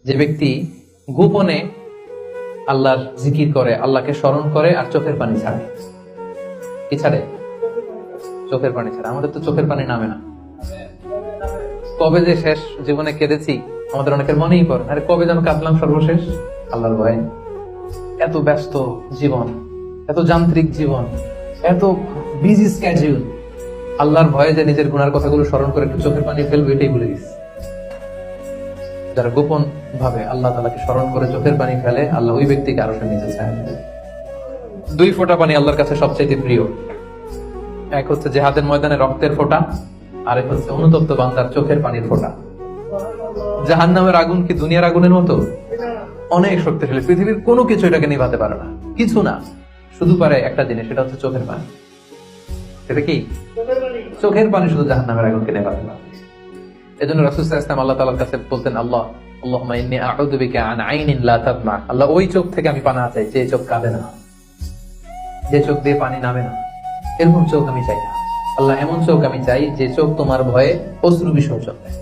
যে ব্যক্তি গোপনে আল্লাহর জিকির করে, আল্লাহকে স্মরণ করে আর চোখের পানি ছাড়ে। কি ছাড়ে? চোখের পানি ছাড়ে। আমাদের তো চোখের পানি নামে না। কবে যে শেষ জীবনে কেঁদেছি আমাদের অনেকের মনেই পড়ে। আরে কবে যেন কাঁদলাম সর্বশেষ? আল্লাহর ভয়ে। এত ব্যস্ত জীবন, এত যান্ত্রিক জীবন, এত বিজি স্কেডিউল, আল্লাহর ভয়ে যে নিজের গুনার কথাগুলো স্মরণ করে একটু চোখের পানি ফেলবে এটাই ভুলে গেছি। যারা গোপন ভাবে আল্লাহ তাআলাকে স্মরণ করে চোখের পানি ফেলে, আল্লাহ ওই ব্যক্তিকে আরো নিচে ছায়া দেয়। 2 ফোঁটা পানি আল্লাহর কাছে সবচেয়ে প্রিয়। এক হচ্ছে জিহাদের ময়দানে রক্তের ফোঁটা, আরেক হচ্ছে অনুতপ্ত বান্দার চোখের পানির ফোঁটা। জাহান্নামের আগুন কি দুনিয়ার আগুনের মতো? অনেক শক্তিশালী। পৃথিবীর কোনো কিছু এটাকে নিভাতে পারে না, কিছু না। শুধু পারে একটা জিনিস, সেটা হচ্ছে চোখের পানি। সেটা কি? চোখের পানি শুধু জাহান্নামের আগুনকে নেভাতে পারে। এজন্য রাসূল সাল্লাল্লাহু আলাইহি ওয়াসাল্লাম আল্লাহ তাআলার কাছে বলতেন, আল্লাহুম্মা ইন্নী আউযু বিকা আন আইনিন লা তাদমা। আল্লাহ, ওই চোখ থেকে আমি পানাহ চাই যে চোখ কাঁদে না, যে চোখ দিয়ে পানি নামে না। এরকম চোখ আমি চাই না। আল্লাহ, এমন চোখ আমি চাই যে চোখ তোমার ভয়ে অশ্রু বিসর্জন দেয়।